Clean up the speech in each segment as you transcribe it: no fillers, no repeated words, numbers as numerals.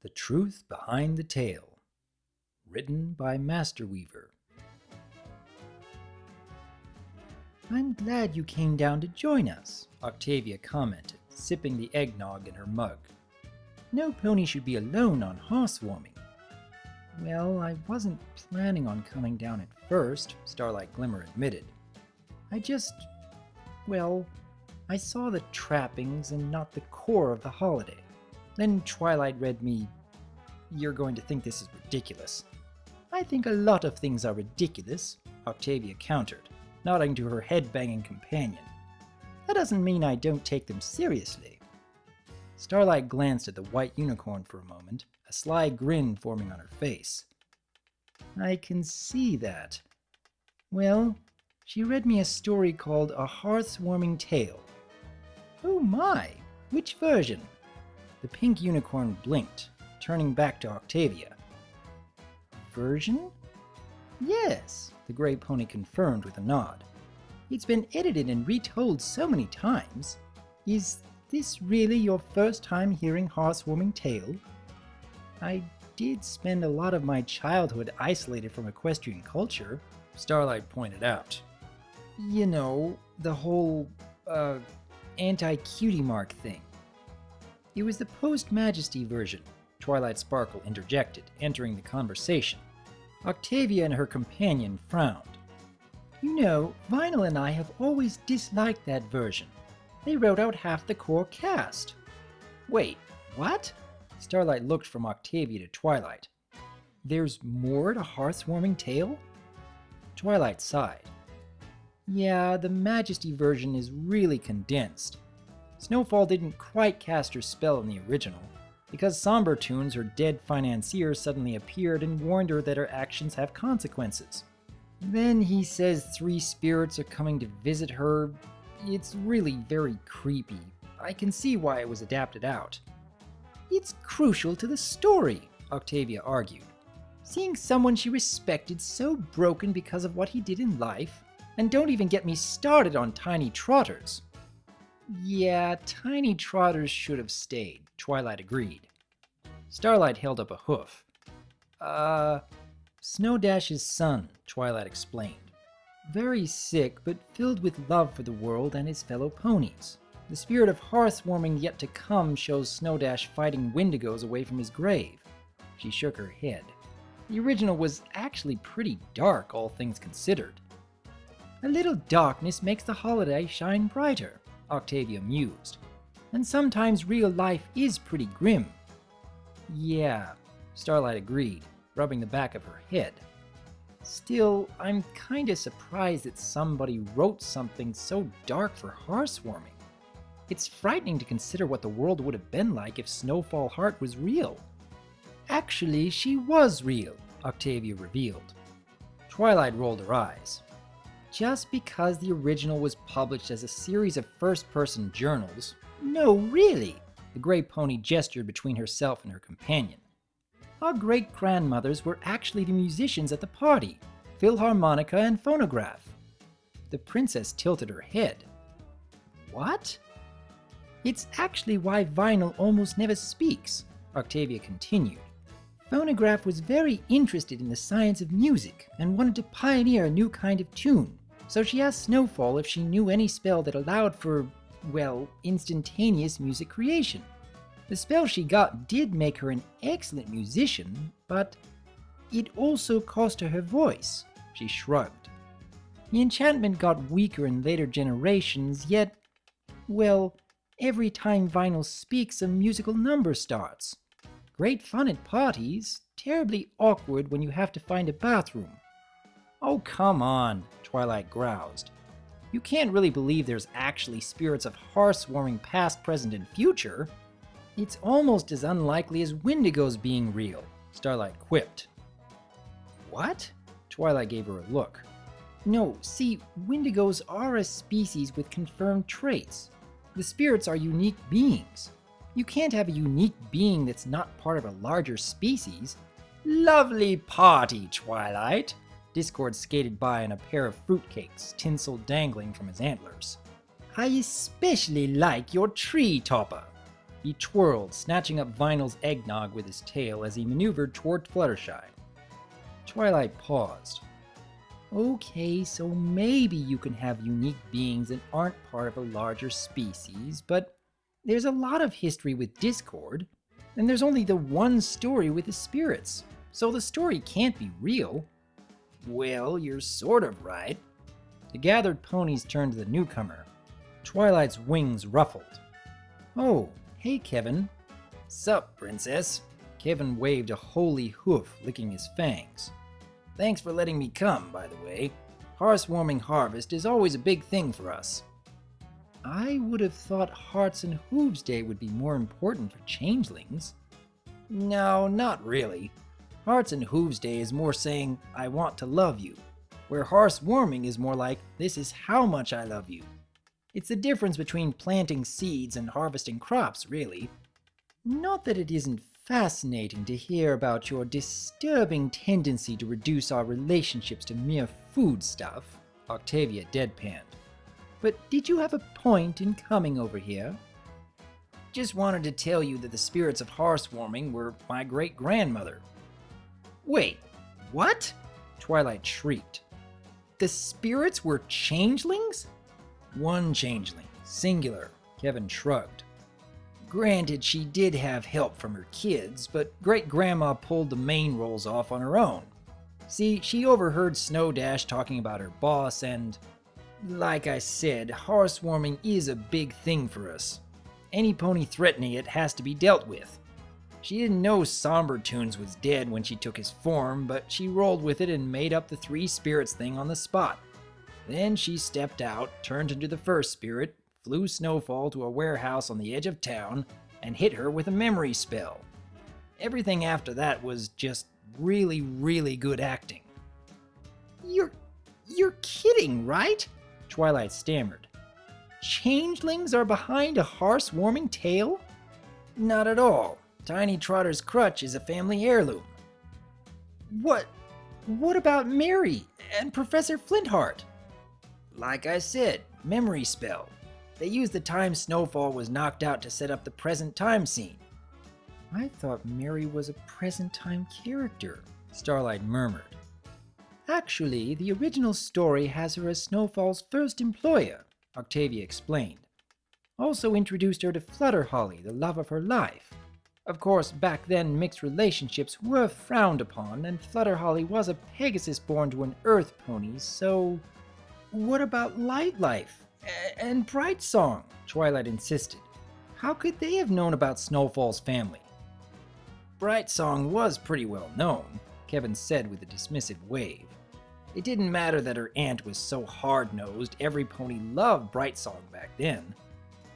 The Truth Behind the Tale. Written by Masterweaver. "I'm glad you came down to join us," Octavia commented, sipping the eggnog in her mug. "No pony should be alone on Hearthswarming." "Well, I wasn't planning on coming down at first," Starlight Glimmer admitted. I saw the trappings and not the core of the holiday. Then Twilight read me, 'You're going to think this is ridiculous.'" "I think a lot of things are ridiculous," Octavia countered, nodding to her head-banging companion. "That doesn't mean I don't take them seriously." Starlight glanced at the white unicorn for a moment, a sly grin forming on her face. "I can see that. Well, she read me a story called A Hearthswarming Tale." "Oh my! Which version?" The pink unicorn blinked, turning back to Octavia. "Version?" "Yes," the gray pony confirmed with a nod. "It's been edited and retold so many times. Is this really your first time hearing Hearthswarming Tale?" "I did spend a lot of my childhood isolated from equestrian culture," Starlight pointed out. "You know, the whole, anti-cutie mark thing." "It was the post-majesty version," Twilight Sparkle interjected, entering the conversation. Octavia and her companion frowned. "You know, Vinyl and I have always disliked that version. They wrote out half the core cast." "Wait, what?" Starlight looked from Octavia to Twilight. "There's more to Hearthswarming Tale?" Twilight sighed. "Yeah, the Majesty version is really condensed. Snowfall didn't quite cast her spell in the original, because Sombertunes, her dead financier, suddenly appeared and warned her that her actions have consequences. Then he says 3 spirits are coming to visit her. It's really very creepy. I can see why it was adapted out." "It's crucial to the story," Octavia argued. "Seeing someone she respected so broken because of what he did in life, and don't even get me started on Tiny Trotters." "Yeah, Tiny Trotters should have stayed," Twilight agreed. Starlight held up a hoof. Snowdash's son," Twilight explained. "Very sick, but filled with love for the world and his fellow ponies. The spirit of Hearthswarming yet to come shows Snowdash fighting Wendigos away from his grave." She shook her head. "The original was actually pretty dark, all things considered." "A little darkness makes the holiday shine brighter," Octavia mused. "And sometimes real life is pretty grim." "Yeah," Starlight agreed, rubbing the back of her head. "Still, I'm kinda surprised that somebody wrote something so dark for Hearthswarming. It's frightening to consider what the world would have been like if Snowfall Heart was real." "Actually, she was real," Octavia revealed. Twilight rolled her eyes. "Just because the original was published as a series of first-person journals..." "No, really!" The gray pony gestured between herself and her companion. "Our great-grandmothers were actually the musicians at the party, Philharmonica and phonograph." The princess tilted her head. "What?" "It's actually why Vinyl almost never speaks," Octavia continued. "Phonograph was very interested in the science of music and wanted to pioneer a new kind of tune, so she asked Snowfall if she knew any spell that allowed for, well, instantaneous music creation. The spell she got did make her an excellent musician, but it also cost her her voice." She shrugged. "The enchantment got weaker in later generations, yet, well, every time Vinyl speaks, a musical number starts. Great fun at parties, terribly awkward when you have to find a bathroom." "Oh, come on," Twilight groused. "You can't really believe there's actually spirits of Hearthswarming past, present, and future." "It's almost as unlikely as Wendigos being real," Starlight quipped. "What?" Twilight gave her a look. "No, see, Wendigos are a species with confirmed traits. The spirits are unique beings. You can't have a unique being that's not part of a larger species." "Lovely party, Twilight." Discord skated by in a pair of fruitcakes, tinsel dangling from his antlers. "I especially like your tree topper." He twirled, snatching up Vinyl's eggnog with his tail as he maneuvered toward Fluttershy. Twilight paused. Okay, so maybe you can have unique beings that aren't part of a larger species, but there's a lot of history with Discord, and there's only the one story with the spirits, so the story can't be real. Well, you're sort of right. The gathered ponies turned to the newcomer. Twilight's wings ruffled. Oh, hey Kevin. Sup, princess? Kevin waved a holy hoof, licking his fangs. Thanks for letting me come, by the way. Hearthswarming harvest is always a big thing for us. I would have thought Hearts and Hooves Day would be more important for changelings. No, not really. Hearts and Hooves Day is more saying, I want to love you, where Hearthswarming is more like, this is how much I love you. It's the difference between planting seeds and harvesting crops, really. Not that it isn't fascinating to hear about your disturbing tendency to reduce our relationships to mere food stuff, Octavia deadpanned. But did you have a point in coming over here? Just wanted to tell you that the spirits of Hearthswarming were my great-grandmother. Wait, what? Twilight shrieked. The spirits were changelings? One changeling, singular, Kevin shrugged. Granted, she did have help from her kids, but Great-Grandma pulled the main roles off on her own. See, she overheard Snow Dash talking about her boss and, like I said, Hearthswarming is a big thing for us. Any pony threatening it has to be dealt with. She didn't know Sombertunes was dead when she took his form, but she rolled with it and made up the three spirits thing on the spot. Then she stepped out, turned into the first spirit, flew Snowfall to a warehouse on the edge of town, and hit her with a memory spell. Everything after that was just really, really good acting. You're kidding, right? Twilight stammered. Changelings are behind a Hearthswarming tale? Not at all. Tiny Trotter's crutch is a family heirloom. What about Mary and Professor Flintheart? Like I said, memory spell. They used the time Snowfall was knocked out to set up the present time scene. I thought Mary was a present time character, Starlight murmured. Actually, the original story has her as Snowfall's first employer, Octavia explained. Also introduced her to Flutterholly, the love of her life. Of course, back then mixed relationships were frowned upon, and Flutterholly was a Pegasus born to an Earth pony, so... What about Light Life? And Bright Song? Twilight insisted. How could they have known about Snowfall's family? Bright Song was pretty well known, Kevin said with a dismissive wave. It didn't matter that her aunt was so hard-nosed, every pony loved Bright Song back then.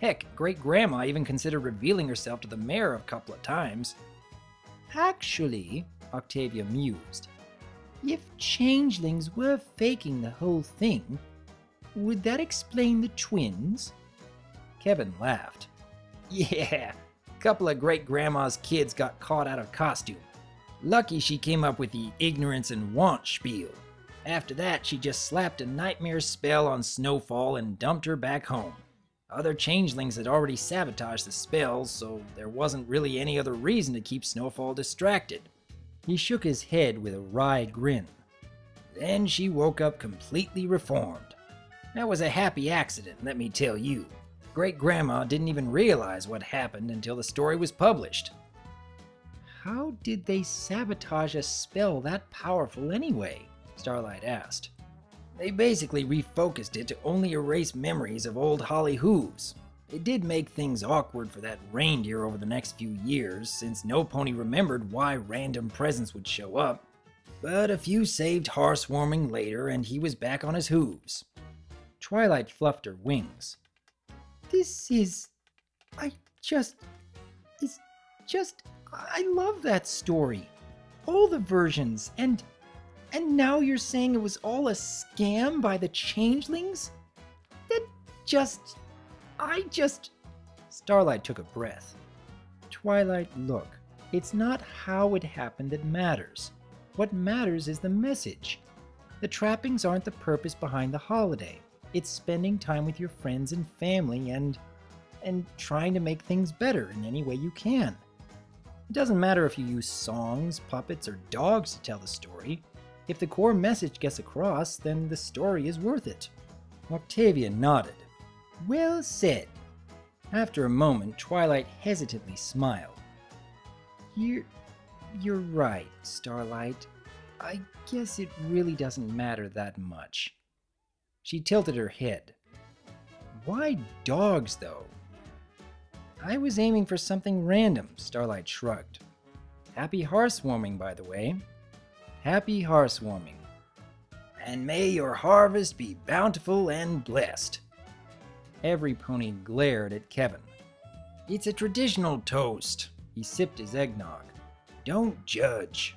Heck, Great-Grandma even considered revealing herself to the mayor a couple of times. Actually, Octavia mused, if changelings were faking the whole thing, would that explain the twins? Kevin laughed. Yeah, a couple of Great-Grandma's kids got caught out of costume. Lucky she came up with the ignorance and want spiel. After that, she just slapped a nightmare spell on Snowfall and dumped her back home. Other changelings had already sabotaged the spells, so there wasn't really any other reason to keep Snowfall distracted. He shook his head with a wry grin. Then she woke up completely reformed. That was a happy accident, let me tell you. Great-Grandma didn't even realize what happened until the story was published. How did they sabotage a spell that powerful anyway? Starlight asked. They basically refocused it to only erase memories of old Holly Hooves. It did make things awkward for that reindeer over the next few years, since no pony remembered why random presents would show up. But a few saved Hearthswarming later, and he was back on his hooves. Twilight fluffed her wings. I love that story. All the versions, and now you're saying it was all a scam by the changelings? Starlight took a breath. Twilight, look, it's not how it happened that matters. What matters is the message. The trappings aren't the purpose behind the holiday. It's spending time with your friends and family and... and trying to make things better in any way you can. It doesn't matter if you use songs, puppets, or dogs to tell the story. If the core message gets across, then the story is worth it. Octavia nodded. Well said. After a moment, Twilight hesitantly smiled. You're right, Starlight. I guess it really doesn't matter that much. She tilted her head. Why dogs, though? I was aiming for something random, Starlight shrugged. Happy Hearthswarming, by the way. Happy Hearthswarming. And may your harvest be bountiful and blessed. Every pony glared at Kevin. It's a traditional toast. He sipped his eggnog. Don't judge.